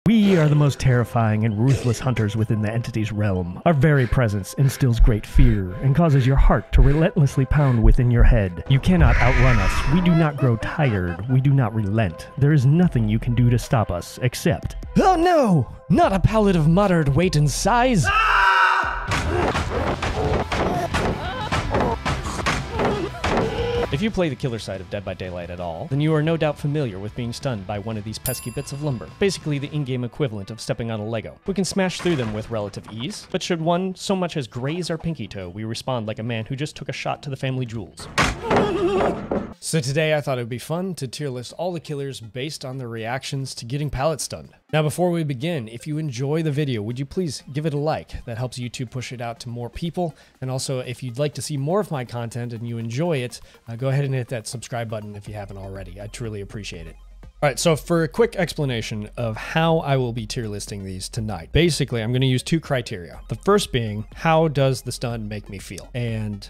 We are the most terrifying and ruthless hunters within the entity's realm. Our very presence instills great fear and causes your heart to relentlessly pound within your head. You cannot outrun us. We do not grow tired. We do not relent. There is nothing you can do to stop us, except... Oh no! Not a pallet of moderate weight and size! If you play the killer side of Dead by Daylight at all, then you are no doubt familiar with being stunned by one of these pesky bits of lumber, basically the in-game equivalent of stepping on a Lego. We can smash through them with relative ease, but should one so much as graze our pinky toe, we respond like a man who just took a shot to the family jewels. So today I thought it would be fun to tier list all the killers based on their reactions to getting pallet stunned. Now before we begin, if you enjoy the video, would you please give it a like? That helps YouTube push it out to more people. And also, if you'd like to see more of my content and you enjoy it, go ahead and hit that subscribe button if you haven't already. I truly appreciate it. All right, so for a quick explanation of how I will be tier listing these tonight, basically I'm going to use two criteria. The first being, how does the stun make me feel? And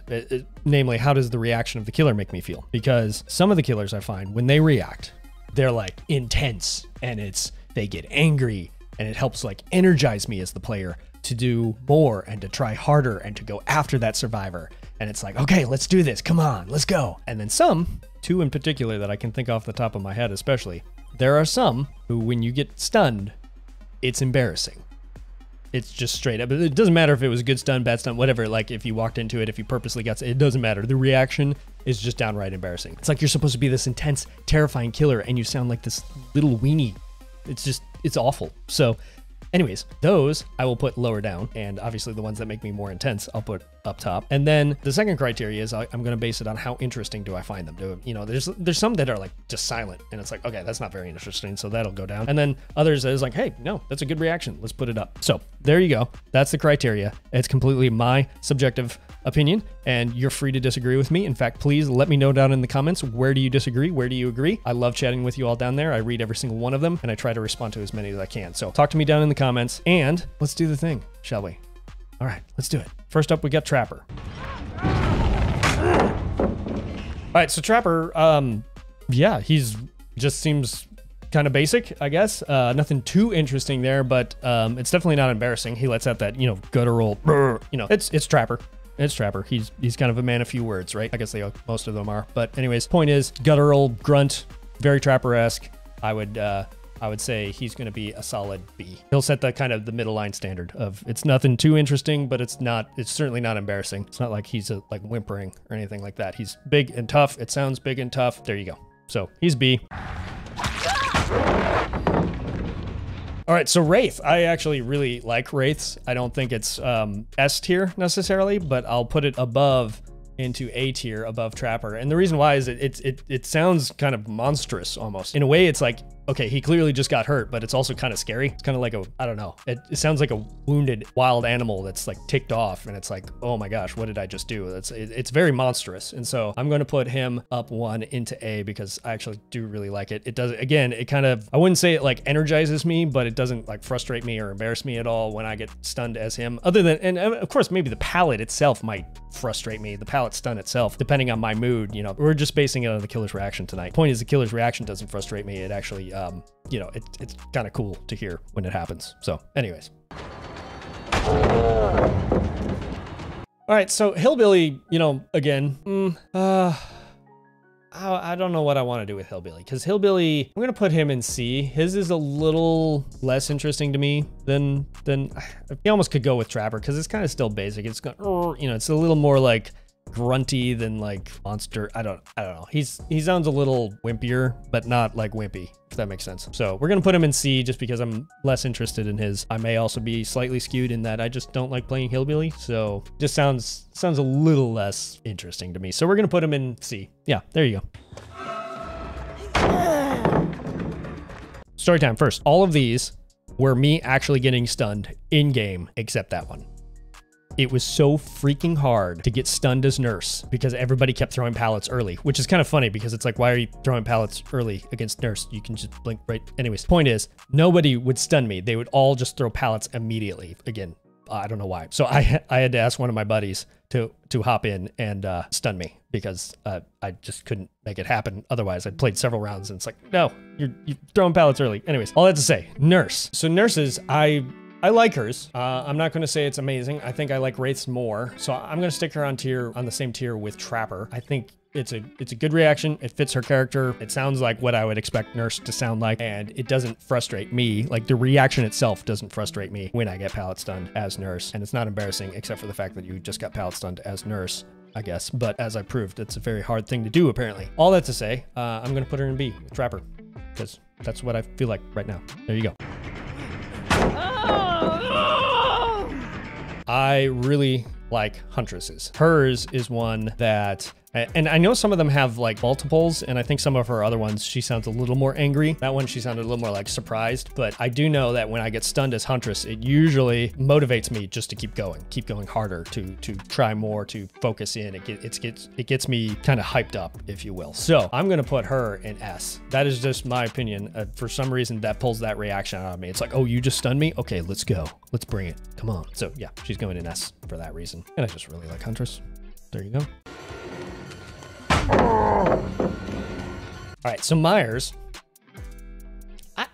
namely, how does the reaction of the killer make me feel? Because some of the killers I find, when they react, they're like intense and they get angry and it helps like energize me as the player to do more and to try harder and to go after that survivor. And it's like, okay, let's do this. Come on, let's go. And then some, two in particular that I can think off the top of my head especially, there are some who when you get stunned, it's embarrassing. It's just straight up. It doesn't matter if it was a good stun, bad stun, whatever. Like if you walked into it, if you purposely got, it doesn't matter. The reaction is just downright embarrassing. It's like you're supposed to be this intense, terrifying killer and you sound like this little weenie. It's awful. So anyways, those I will put lower down, and obviously the ones that make me more intense, I'll put up top. And then the second criteria is I'm going to base it on how interesting do I find them. You know, there's some that are like just silent, and it's like, okay, that's not very interesting, so that'll go down. And then others that is like, hey, no, that's a good reaction. Let's put it up. So there you go. That's the criteria. It's completely my subjective opinion, and you're free to disagree with me. In fact, please let me know down in the comments, where do you disagree? Where do you agree? I love chatting with you all down there. I read every single one of them, and I try to respond to as many as I can. So talk to me down in the comments, and let's do the thing, shall we? All right, let's do it. First up, we got Trapper. All right, so Trapper, yeah, he's just seems kind of basic, I guess. Nothing too interesting there, but it's definitely not embarrassing. He lets out that, you know, guttural, you know, it's Trapper. It's Trapper. He's kind of a man of few words, right? I guess most of them are. But anyways, point is, guttural, grunt, very Trapper-esque. I would say he's going to be a solid B. He'll set the kind of the middle line standard of it's nothing too interesting, but it's certainly not embarrassing. It's not like he's like whimpering or anything like that. He's big and tough. It sounds big and tough. There you go. So he's B. All right, so Wraith. I actually really like Wraiths. I don't think it's S tier necessarily, but I'll put it above into A tier above Trapper. And the reason why is it sounds kind of monstrous almost. In a way, it's like, okay, he clearly just got hurt, but it's also kind of scary. It's kind of like I don't know. It sounds like a wounded wild animal that's like ticked off, and it's like, oh my gosh, what did I just do? It's very monstrous. And so I'm going to put him up one into A because I actually do really like it. It does, again, it kind of, I wouldn't say it like energizes me, but it doesn't like frustrate me or embarrass me at all when I get stunned as him. Other than, and of course, maybe the pallet itself might frustrate me, the pallet stun itself, depending on my mood. You know, we're just basing it on the killer's reaction tonight. Point is, the killer's reaction doesn't frustrate me. It actually, you know, it's kind of cool to hear when it happens. So anyways. All right, so Hillbilly, you know, again, I don't know what I want to do with Hillbilly, because Hillbilly, I'm going to put him in C. His is a little less interesting to me than he almost could go with Trapper, because it's kind of still basic. It's got, you know, it's a little more like grunty than like monster. I don't know. He sounds a little wimpier, but not like wimpy, if that makes sense. So we're gonna put him in C just because I'm less interested in his. I may also be slightly skewed in that I just don't like playing Hillbilly, so just sounds a little less interesting to me. So we're gonna put him in C. Yeah, there you go. Story time first. All of these were me actually getting stunned in game, except that one. It was so freaking hard to get stunned as Nurse because everybody kept throwing pallets early, which is kind of funny because it's like, why are you throwing pallets early against Nurse? You can just blink, right? Anyways, point is, nobody would stun me. They would all just throw pallets immediately. Again, I don't know why. So I had to ask one of my buddies to hop in and stun me because I just couldn't make it happen. Otherwise, I played several rounds and it's like, no, you're throwing pallets early. Anyways, all that to say, Nurse. So nurses, I like hers. I'm not going to say it's amazing. I think I like Wraiths more. So I'm going to stick her on the same tier with Trapper. I think it's a good reaction. It fits her character. It sounds like what I would expect Nurse to sound like, and it doesn't frustrate me. Like the reaction itself doesn't frustrate me when I get pallet stunned as Nurse, and it's not embarrassing except for the fact that you just got pallet stunned as Nurse, I guess. But as I proved, it's a very hard thing to do apparently. All that to say, I'm gonna put her in B with Trapper because that's what I feel like right now. There you go. I really like Huntresses. Hers is one that, and I know some of them have like multiples, and I think some of her other ones, she sounds a little more angry. That one, she sounded a little more like surprised, but I do know that when I get stunned as Huntress, it usually motivates me just to keep going harder, to try more, to focus in. It gets me kind of hyped up, if you will. So I'm gonna put her in S. That is just my opinion. For some reason, that pulls that reaction out of me. It's like, oh, you just stunned me? Okay, let's go. Let's bring it. Come on. So yeah, she's going in S for that reason. And I just really like Huntress. There you go. All right, so Myers, I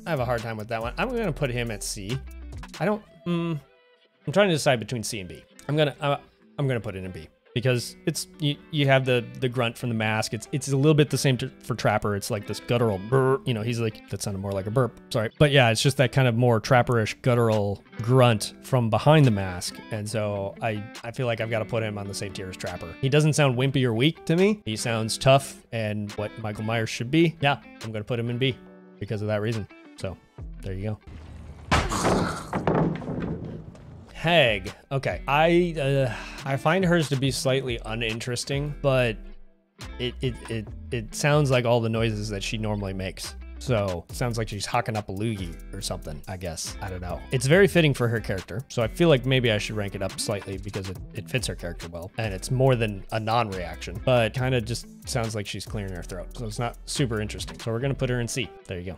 have a hard time with that one. I'm gonna put him at C. I'm trying to decide between C and B. I'm gonna put it in B because it's you have the grunt from the mask. It's a little bit the same for Trapper. It's like this guttural burr, you know, he's like, that sounded more like a burp, sorry. But yeah, it's just that kind of more Trapperish guttural grunt from behind the mask. And so I feel like I've got to put him on the same tier as Trapper. He doesn't sound wimpy or weak to me. He sounds tough and what Michael Myers should be. Yeah, I'm gonna put him in B because of that reason. So there you go. Hag. Okay, I find hers to be slightly uninteresting, but it sounds like all the noises that she normally makes. So it sounds like she's hocking up a loogie or something, I guess. I don't know. It's very fitting for her character. So I feel like maybe I should rank it up slightly because it fits her character well. And it's more than a non-reaction, but kind of just sounds like she's clearing her throat. So it's not super interesting. So we're gonna put her in C. There you go.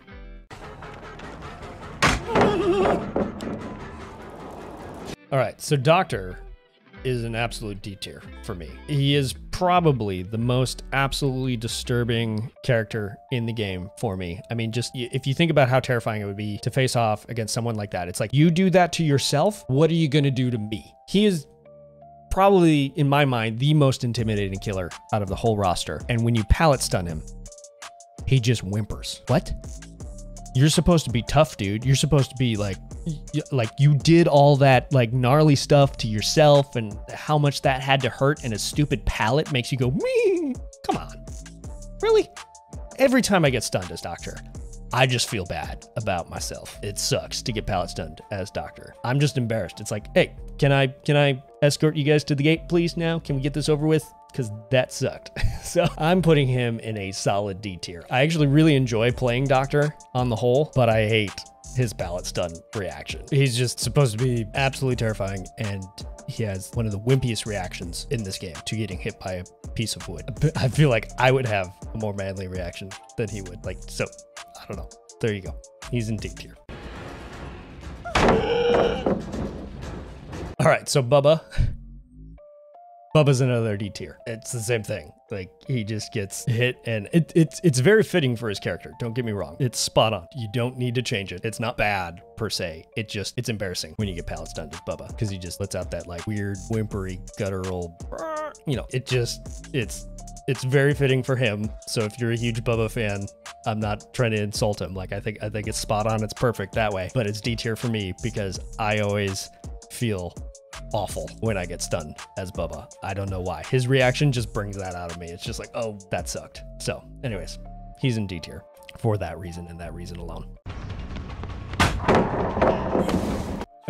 All right, so Doctor is an absolute D tier for me. He is probably the most absolutely disturbing character in the game for me. I mean, just if you think about how terrifying it would be to face off against someone like that, it's like, you do that to yourself, what are you gonna do to me? He is probably, in my mind, the most intimidating killer out of the whole roster. And when you pallet stun him, he just whimpers. What? You're supposed to be tough, dude. You're supposed to be like you did all that like gnarly stuff to yourself and how much that had to hurt, and a stupid pallet makes you go, me. Come on. Really? Every time I get stunned as Doctor, I just feel bad about myself. It sucks to get pallet stunned as Doctor. I'm just embarrassed. It's like, hey, can I escort you guys to the gate, please now? Can we get this over with? Because that sucked. So I'm putting him in a solid D tier. I actually really enjoy playing Doctor on the whole, but I hate his pallet stun reaction. He's just supposed to be absolutely terrifying, and he has one of the wimpiest reactions in this game to getting hit by a piece of wood. I feel like I would have a more manly reaction than he would. Like, so, I don't know. There you go. He's in D tier. All right, so Bubba. Bubba's another D tier. It's the same thing. Like, he just gets hit, and it's very fitting for his character. Don't get me wrong. It's spot on. You don't need to change it. It's not bad per se. It's embarrassing when you get pallet stunned as Bubba, because he just lets out that like weird, whimpery, guttural, you know, it's very fitting for him. So if you're a huge Bubba fan, I'm not trying to insult him. Like, I think it's spot on. It's perfect that way, but it's D tier for me because I always feel awful when I get stunned as Bubba. I don't know why. His reaction just brings that out of me. It's just like, oh, that sucked. So anyways, he's in D tier for that reason and that reason alone.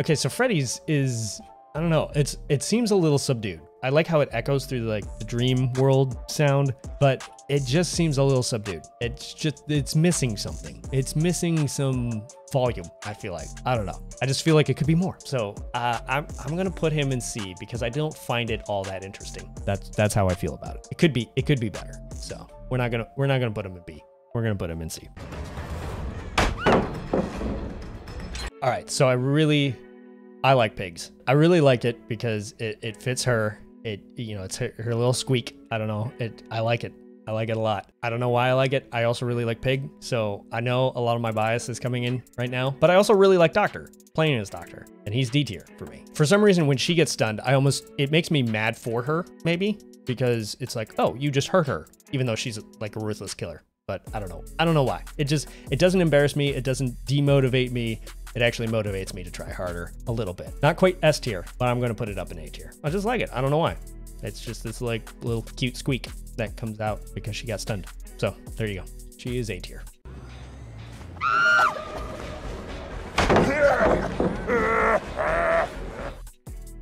Okay, so Freddy's is, I don't know, it seems a little subdued. I like how it echoes through like the dream world sound, but it just seems a little subdued. It's missing something. It's missing some volume, I feel like. I don't know. I just feel like it could be more. So I'm gonna put him in C because I don't find it all that interesting. That's how I feel about it. It could be better. So we're not gonna put him in B. We're gonna put him in C. All right, so I really I like pigs. I really like it because it fits her. It's her little squeak. I don't know. I like it. I like it a lot. I don't know why I like it. I also really like Pig, so I know a lot of my bias is coming in right now, but I also really like Doctor, playing as Doctor, and he's D tier for me. For some reason, when she gets stunned, it makes me mad for her, maybe, because it's like, oh, you just hurt her, even though she's like a ruthless killer. But I don't know. I don't know why. It doesn't embarrass me. It doesn't demotivate me. It actually motivates me to try harder a little bit. Not quite S tier, but I'm gonna put it up in A tier. I just like it. I don't know why. It's just this like little cute squeak that comes out because she got stunned. So there you go. She is A tier.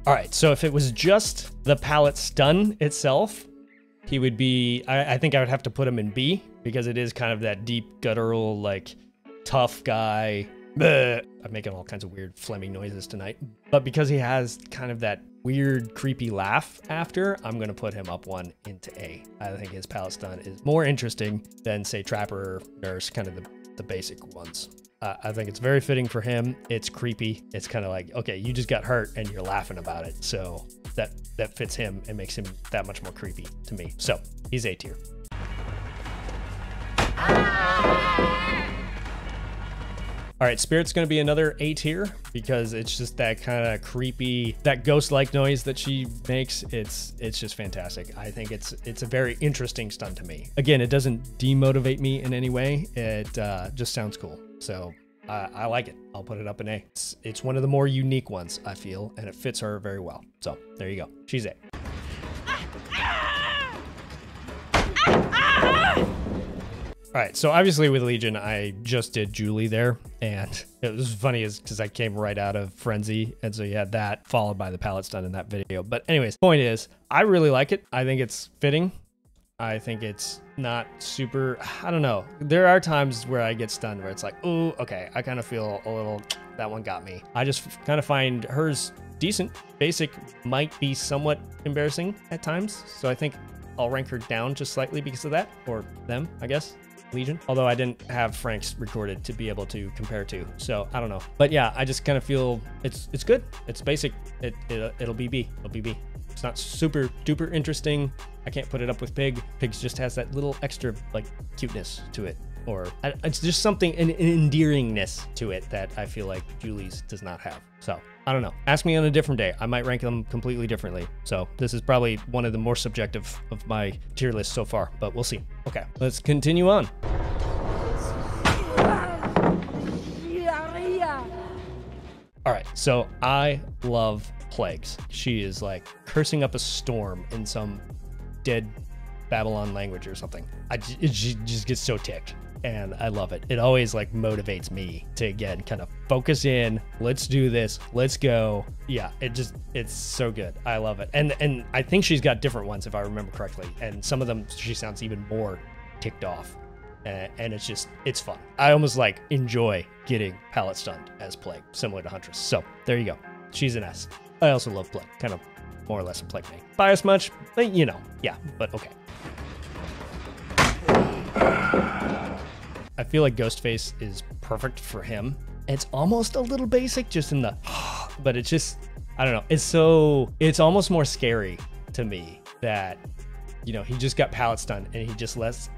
All right, so if it was just the Pallet stun itself, he would be, I think I would have to put him in B because it is kind of that deep guttural, like tough guy. Bleh. I'm making all kinds of weird Fleming noises tonight. But because he has kind of that weird, creepy laugh after, I'm going to put him up one into A. I think his Pallet stun is more interesting than, say, Trapper, Nurse, kind of the basic ones. I think it's very fitting for him. It's creepy. It's kind of like, okay, you just got hurt and you're laughing about it. So that fits him and makes him that much more creepy to me. So he's A tier. All right, Spirit's gonna be another A tier because it's just that kind of creepy, that ghost-like noise that she makes. It's just fantastic. I think it's a very interesting stun to me. Again, it doesn't demotivate me in any way. It just sounds cool. So I like it. I'll put it up in A. It's one of the more unique ones, I feel, and it fits her very well. So there you go. She's A. All right, so obviously with Legion, I just did Julie there, and it was funny because I came right out of Frenzy, and so you had that followed by the Pallet stun in that video. But anyways, point is, I really like it. I think it's fitting. I think it's not super, I don't know. There are times where I get stunned where it's like, ooh, okay, I kind of feel a little, that one got me. I just kind of find hers decent. Basic might be somewhat embarrassing at times, so I think I'll rank her down just slightly because of that, or them, I guess. Legion, although I didn't have Frank's recorded to be able to compare to, so I don't know. But yeah, I just kind of feel it's good. It's basic. It'll be B. It'll be B. It's not super duper interesting. I can't put it up with Pig. Pig just has that little extra like cuteness to it, or it's just something, an endearingness to it that I feel like Julie's does not have. So I don't know. Ask me on a different day. I might rank them completely differently. So this is probably one of the more subjective of my tier list so far, but we'll see. Okay, let's continue on. All right, so I love Plagues. She is like cursing up a storm in some dead Babylon language or something. She just gets so ticked. And I love it. It always like motivates me to, again, kind of focus in. Let's do this. Let's go. Yeah, it's so good. I love it. And I think she's got different ones if I remember correctly. And some of them, she sounds even more ticked off. And it's fun. I almost like enjoy getting Pallet stunned as Plague, similar to Huntress. So there you go. She's an S. I also love Plague, kind of more or less a Plague main. Bias much, but you know, yeah, but okay. I feel like Ghostface is perfect for him. It's almost a little basic just in the, but it's just, I don't know. It's almost more scary to me that, you know, he just got Pallet stunned and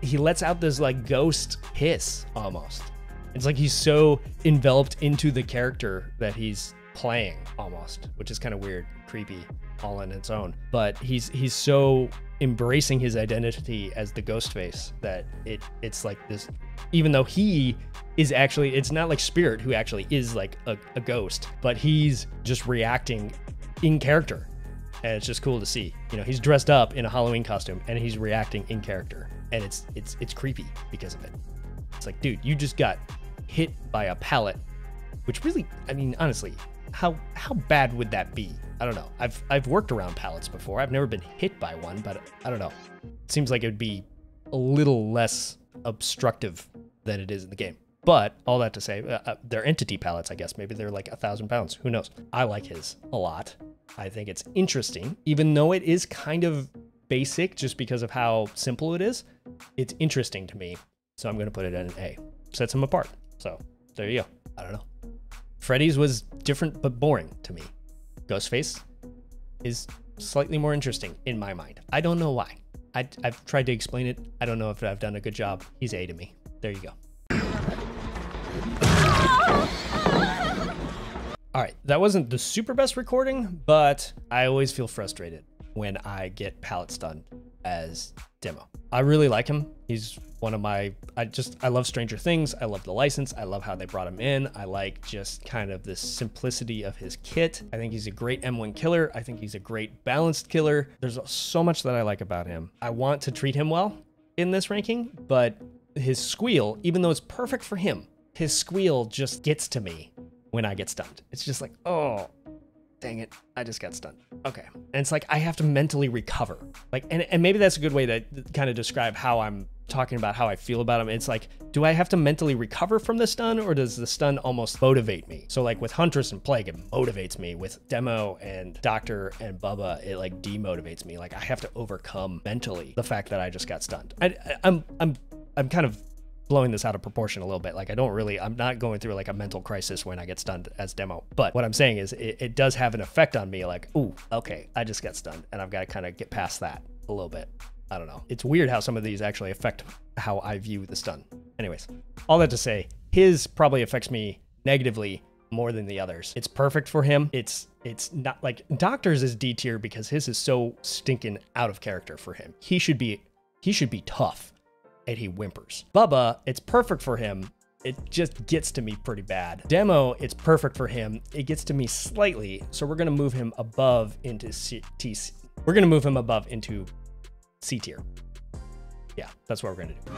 he lets out this like ghost hiss almost. It's like he's so enveloped into the character that he's playing almost, which is kind of weird, creepy all on its own. But he's so embracing his identity as the Ghostface that it's like this, even though he is actually, it's not like Spirit who actually is like a ghost, but he's just reacting in character. And it's just cool to see. You know, he's dressed up in a Halloween costume and he's reacting in character. And it's creepy because of it. It's like, dude, you just got hit by a pallet, which really, I mean, honestly, how bad would that be? I don't know. I've worked around pallets before. I've never been hit by one, but I don't know. It seems like it would be a little less obstructive than it is in the game. But all that to say, they're entity pallets, I guess. Maybe they're like 1,000 pounds. Who knows? I like his a lot. I think it's interesting, even though it is kind of basic just because of how simple it is. It's interesting to me, so I'm going to put it in an A. Sets him apart. So there you go. I don't know. Freddy's was different but boring to me. Ghostface is slightly more interesting in my mind. I don't know why. I've tried to explain it. I don't know if I've done a good job. He's A to me. There you go. All right, that wasn't the super best recording, but I always feel frustrated when I get pallet stunned as Demo. I really like him. He's one of my, I love Stranger Things. I love the license. I love how they brought him in. I like just kind of the simplicity of his kit. I think he's a great M1 killer. I think he's a great balanced killer. There's so much that I like about him. I want to treat him well in this ranking, but his squeal, even though it's perfect for him, his squeal just gets to me when I get stunned. It's just like, oh, dang it, I just got stunned. Okay. And it's like, I have to mentally recover. Like, and maybe that's a good way to kind of describe how I'm talking about how I feel about him. It's like, do I have to mentally recover from the stun, or does the stun almost motivate me? So like with Huntress and Plague, it motivates me. With Demo and Doctor and Bubba, it like demotivates me. Like I have to overcome mentally the fact that I just got stunned. I'm kind of blowing this out of proportion a little bit. Like I'm not going through like a mental crisis when I get stunned as Demo. But what I'm saying is it does have an effect on me. Like, ooh, okay, I just got stunned and I've got to kind of get past that a little bit. I don't know. It's weird how some of these actually affect how I view the stun. Anyways, all that to say, his probably affects me negatively more than the others. It's perfect for him. It's not like Doctor's is D tier because his is so stinking out of character for him. He should be tough. And he whimpers. Bubba, it's perfect for him. It just gets to me pretty bad. Demo, it's perfect for him. It gets to me slightly, so we're gonna move him above into C tier. Yeah, that's what we're gonna do.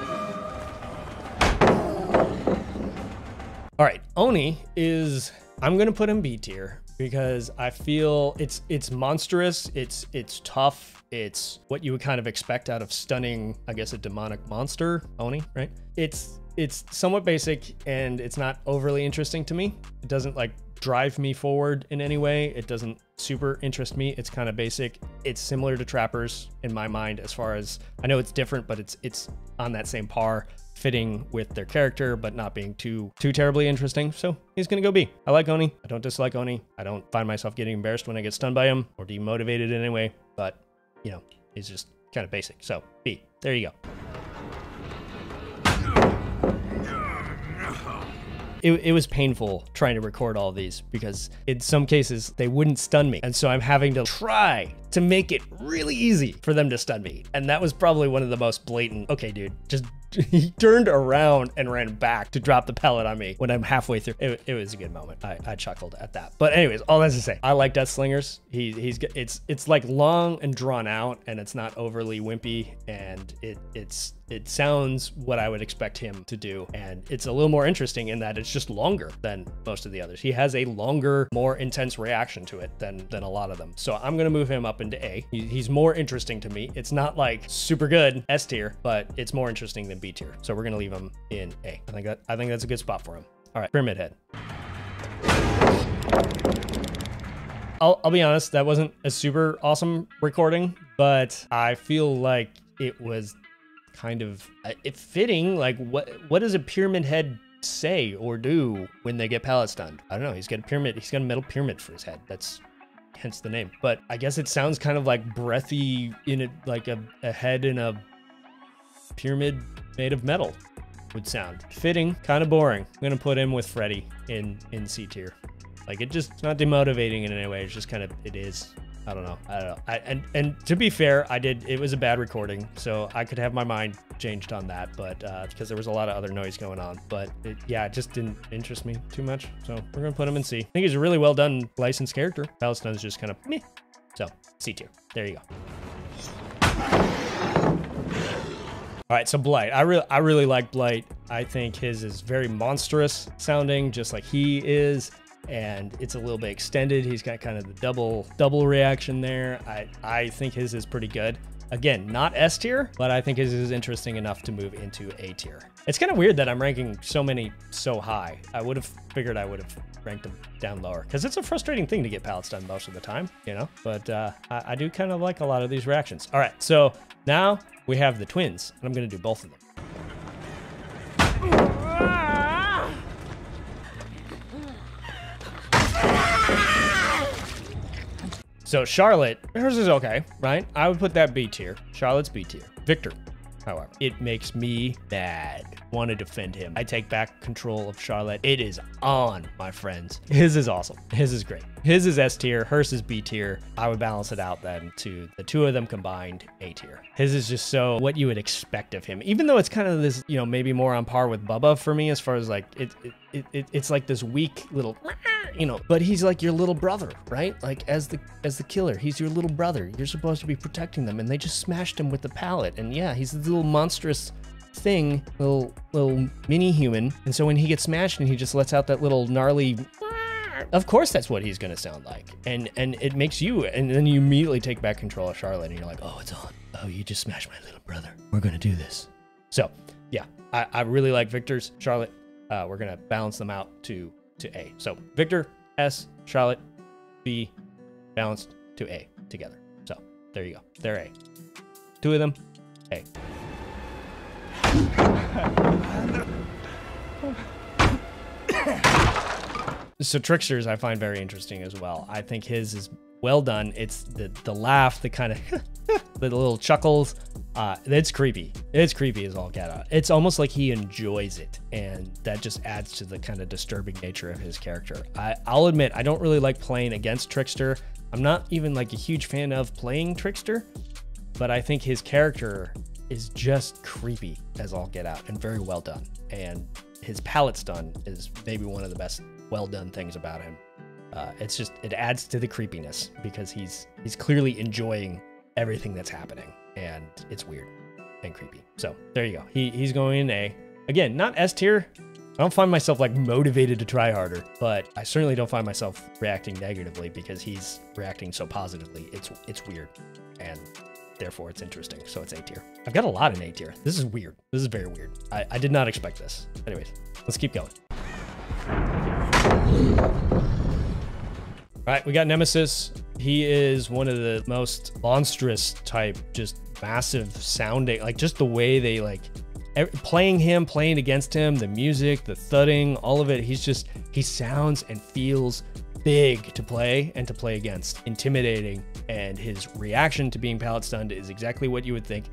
All right, Oni is, I'm gonna put him B tier because I feel it's monstrous, it's tough, it's what you would kind of expect out of stunning, I guess, a demonic monster, Oni, right? It's somewhat basic and it's not overly interesting to me. It doesn't like drive me forward in any way. It doesn't super interest me. It's kind of basic. It's similar to Trappers in my mind as far as, I know it's different, but it's on that same par, fitting with their character, but not being too terribly interesting. So he's gonna go B. I like Oni. I don't dislike Oni. I don't find myself getting embarrassed when I get stunned by him or demotivated in any way, but you know, he's just kind of basic. So B, there you go. It was painful trying to record all of these because in some cases they wouldn't stun me. And so I'm having to try to make it really easy for them to stun me. And that was probably one of the most blatant, okay, dude, just he turned around and ran back to drop the pellet on me when I'm halfway through. It was a good moment. I chuckled at that. But anyways, all that's to say, I like Deathslingers. It's like long and drawn out, and it's not overly wimpy, and it sounds what I would expect him to do. And it's a little more interesting in that it's just longer than most of the others. He has a longer, more intense reaction to it than a lot of them. So I'm gonna move him up into A. He's more interesting to me. It's not like super good S tier, but it's more interesting than B tier. So we're gonna leave him in A. I think that's a good spot for him. All right, Pyramid Head. I'll be honest, that wasn't a super awesome recording, but I feel like it was kind of fitting. Like what does a Pyramid Head say or do when they get pallet stunned? I don't know. He's got a metal pyramid for his head. That's hence the name. But I guess it sounds kind of like breathy in it, like a head in a pyramid made of metal would sound. Fitting, kind of boring. I'm gonna put him with Freddy in C tier. Like it's not demotivating in any way. It's just kind of, it is. I don't know. And to be fair, it was a bad recording, so I could have my mind changed on that, but because there was a lot of other noise going on, but it just didn't interest me too much. So we're gonna put him in C. I think he's a really well done licensed character. Palestine is just kind of meh. So C tier. There you go. All right, so Blight. I really like Blight. I think his is very monstrous sounding, just like he is. And it's a little bit extended. He's got kind of the double reaction there. I think his is pretty good. Again, not S tier, but I think his is interesting enough to move into A tier. It's kind of weird that I'm ranking so many so high. I would have figured I would have ranked them down lower because it's a frustrating thing to get pallets done most of the time, you know? But I do kind of like a lot of these reactions. All right, so now we have the twins, and I'm gonna do both of them. So Charlotte, hers is okay, right? I would put that B tier. Charlotte's B tier. Victor, however, it makes me mad. Want to defend him. I take back control of Charlotte. It is on, my friends. His is awesome. His is great. His is S tier. Hers is B tier. I would balance it out then to the two of them combined, A tier. His is just so what you would expect of him. Even though it's kind of this, you know, maybe more on par with Bubba for me as far as like, it's like this weak little, you know, but he's like your little brother, right? Like as the killer, he's your little brother. You're supposed to be protecting them, and they just smashed him with the pallet. And yeah, he's this little monstrous thing, little mini human. And so when he gets smashed and he just lets out that little gnarly, of course that's what he's gonna sound like. And it makes you, and then you immediately take back control of Charlotte, and you're like, oh, it's on. Oh, you just smashed my little brother. We're gonna do this. So yeah, I really like Victor's. Charlotte, we're gonna balance them out to A. So Victor, S, Charlotte, B, balanced to A together. So there you go. They're A. Two of them, A. So Trickster's I find very interesting as well. I think his is well done. It's the laugh, the kind of the little chuckles. It's creepy. It's creepy as all get out. It's almost like he enjoys it, and that just adds to the kind of disturbing nature of his character. I'll admit I don't really like playing against Trickster. I'm not even like a huge fan of playing Trickster, but I think his character is just creepy as all get out and very well done. And his pallet stun is maybe one of the best well done things about him. It's just, it adds to the creepiness because he's clearly enjoying everything that's happening, and it's weird and creepy. So there you go. He's going in A. Again, not S tier. I don't find myself like motivated to try harder, but I certainly don't find myself reacting negatively because he's reacting so positively. It's weird, and therefore it's interesting. So it's A tier. I've got a lot in A tier. This is weird. This is very weird. I did not expect this. Anyways, let's keep going. All right, we got Nemesis. He is one of the most monstrous type, just massive sounding, like just the way they like playing against him, the music, the thudding, all of it. He sounds and feels big to play and to play against, intimidating. And his reaction to being pallet stunned is exactly what you would think.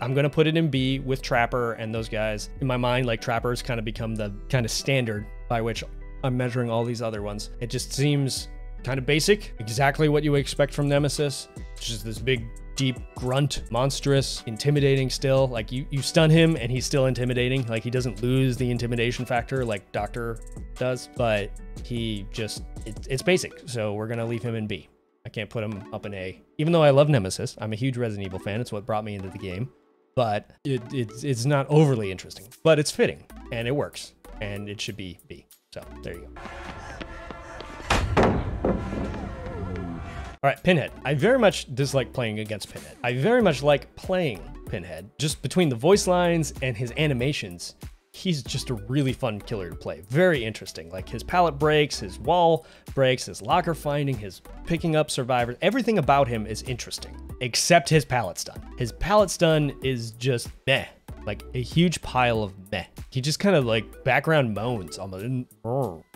I'm gonna put it in B with Trapper and those guys. In my mind, like Trapper's kind of become the kind of standard by which I'm measuring all these other ones. It just seems kind of basic, exactly what you would expect from Nemesis. It's just this big, deep grunt, monstrous, intimidating still. Like you stun him and he's still intimidating. Like he doesn't lose the intimidation factor like Doctor does, but it's basic. So we're gonna leave him in B. I can't put him up in A. Even though I love Nemesis, I'm a huge Resident Evil fan. It's what brought me into the game, but it's not overly interesting, but it's fitting and it works, and it should be B. So there you go. All right, Pinhead. I very much dislike playing against Pinhead. I very much like playing Pinhead. Just between the voice lines and his animations, he's just a really fun killer to play. Very interesting. Like his pallet breaks, his wall breaks, his locker finding, his picking up survivors. Everything about him is interesting, except his pallet stun. His pallet stun is just meh. Like a huge pile of meh. He just kind of like background moans almost.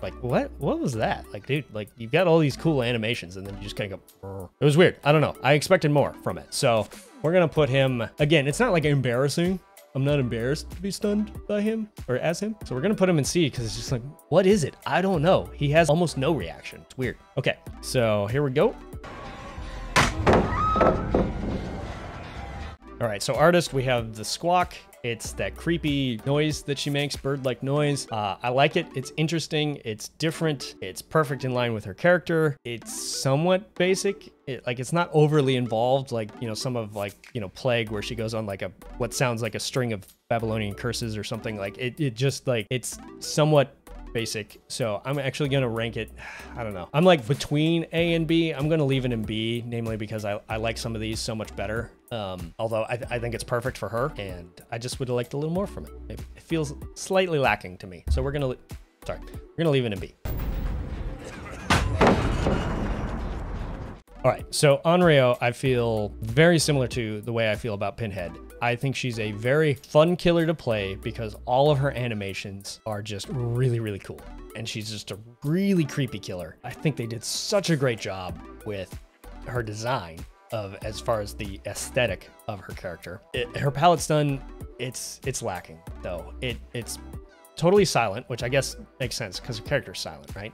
Like what was that? Like, dude, like you've got all these cool animations and then you just kind of go, it was weird. I don't know. I expected more from it. So we're gonna put him, again, it's not like embarrassing. I'm not embarrassed to be stunned by him or as him. So we're gonna put him in C because it's just like, what is it? I don't know. He has almost no reaction. It's weird. Okay, so here we go. All right, so artist, we have the squawk. It's that creepy noise that she makes, bird-like noise. I like it. It's interesting. It's different. It's perfect in line with her character. It's somewhat basic. It's not overly involved, like, you know, some of like, you know, Plague, where she goes on like what sounds like a string of Babylonian curses or something. Like it just like, it's somewhat basic. So I'm actually gonna rank it, I don't know, I'm like between A and B. I'm gonna leave it in B, namely because I like some of these so much better. Although I think it's perfect for her, and I just would have liked a little more from it. It feels slightly lacking to me. So we're gonna leave it in B. All right, so Onryo, I feel very similar to the way I feel about Pinhead. I think she's a very fun killer to play because all of her animations are just really, really cool. And she's just a really creepy killer. I think they did such a great job with her design of as far as the aesthetic of her character. Her palette stun, it's lacking though. It's totally silent, which I guess makes sense because her character's silent, right?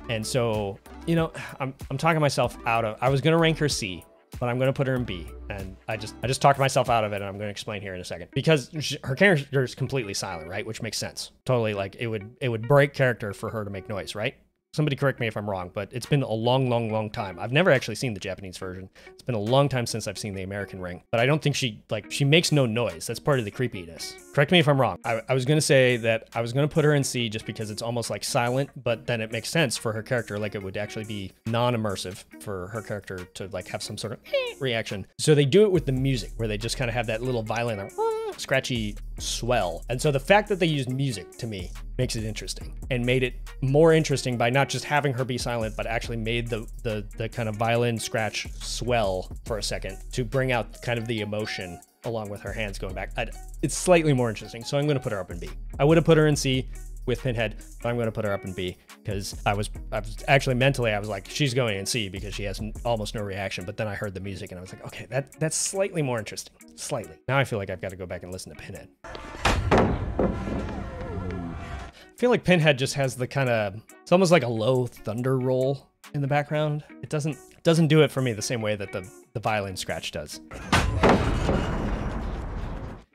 And so, you know, I'm talking myself out of, I was gonna rank her C, but I'm gonna put her in B, and I just talked myself out of it, and I'm gonna explain here in a second. Because her character is completely silent, right? Which makes sense. Totally, like it would break character for her to make noise, right? Somebody correct me if I'm wrong, but it's been a long time. I've never actually seen the Japanese version. It's been a long time since I've seen the American ring, but I don't think she makes no noise. That's part of the creepiness. Correct me if I'm wrong. I was gonna say that I was gonna put her in C just because it's almost like silent, but then it makes sense for her character. Like it would actually be non-immersive for her character to like have some sort of reaction. So they do it with the music where they just kind of have that little violin scratchy swell. And so the fact that they used music to me makes it interesting, and made it more interesting by not just having her be silent, but actually made the kind of violin scratch swell for a second to bring out kind of the emotion along with her hands going back. It's slightly more interesting. So I'm going to put her up in B. I would have put her in C with Pinhead, but I'm going to put her up in B because I was actually mentally, I was like, she's going in C because she has almost no reaction. But then I heard the music and I was like, okay, that's slightly more interesting. Slightly. Now I feel like I've got to go back and listen to Pinhead. I feel like Pinhead just has the kind of, it's almost like a low thunder roll in the background. It doesn't do it for me the same way that the violin scratch does.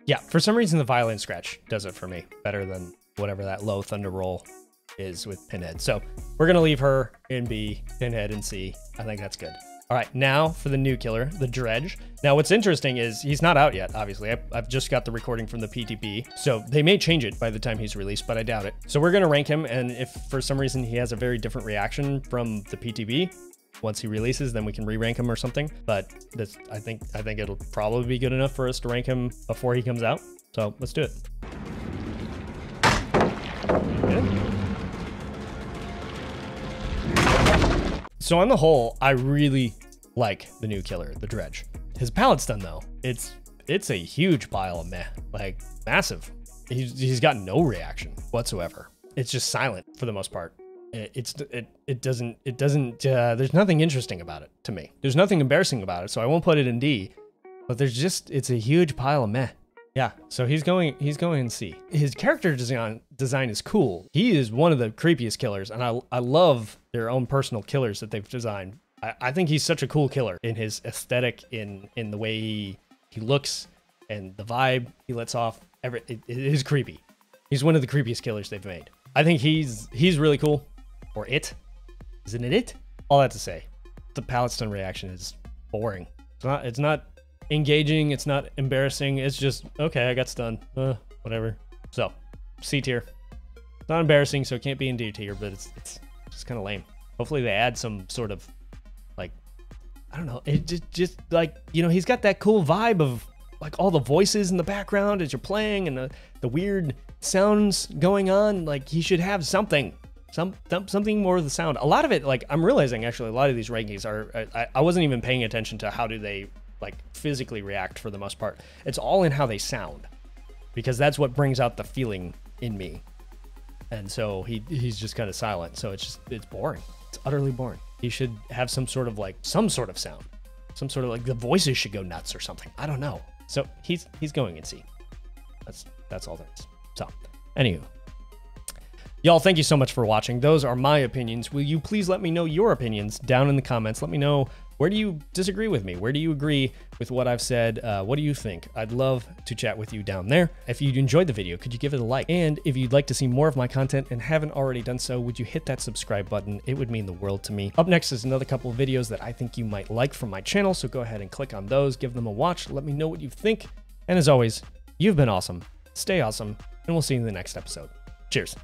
Yeah, for some reason the violin scratch does it for me better than whatever that low thunder roll is with Pinhead. So we're gonna leave her in B, Pinhead in C. I think that's good. All right, now for the new killer, the Dredge. Now what's interesting is he's not out yet, obviously. I've just got the recording from the PTB, so they may change it by the time he's released, but I doubt it. So we're gonna rank him, and if for some reason he has a very different reaction from the PTB, once he releases, then we can re-rank him or something. But this, I think it'll probably be good enough for us to rank him before he comes out. So let's do it. Good. So on the whole, I really like the new killer, the Dredge. His palette stun though, it's a huge pile of meh, like massive. He's got no reaction whatsoever. It's just silent for the most part. It doesn't there's nothing interesting about it to me. There's nothing embarrassing about it, so I won't put it in D, but it's a huge pile of meh. Yeah, so he's going in C. His character design is cool. He is one of the creepiest killers, and I love their own personal killers that they've designed. I think he's such a cool killer in his aesthetic, in the way he looks, and the vibe he lets off. It is creepy. He's one of the creepiest killers they've made. I think he's really cool. Or it. Isn't it? All that to say, the palette stun reaction is boring. It's not engaging, it's not embarrassing, it's just, okay, I got stunned. Whatever. So, C tier. It's not embarrassing, so it can't be in D tier, but it's just kind of lame. Hopefully they add some sort of, like, I don't know, it just like, you know, he's got that cool vibe of, like, all the voices in the background as you're playing, and the weird sounds going on. Like, he should have something. Something more of the sound. A lot of it, like, I'm realizing actually a lot of these rankings are, I wasn't even paying attention to how do they like physically react for the most part. It's all in how they sound, because that's what brings out the feeling in me. And so he's just kind of silent. So it's boring. It's utterly boring. He should have some sort of sound, some sort of like the voices should go nuts or something. I don't know. So he's going in C. That's all there is. So anywho. Y'all, thank you so much for watching. Those are my opinions. Will you please let me know your opinions down in the comments? Let me know, where do you disagree with me? Where do you agree with what I've said? What do you think? I'd love to chat with you down there. If you enjoyed the video, could you give it a like? And if you'd like to see more of my content and haven't already done so, would you hit that subscribe button? It would mean the world to me. Up next is another couple of videos that I think you might like from my channel, so go ahead and click on those, give them a watch, let me know what you think. And as always, you've been awesome, stay awesome, and we'll see you in the next episode. Cheers.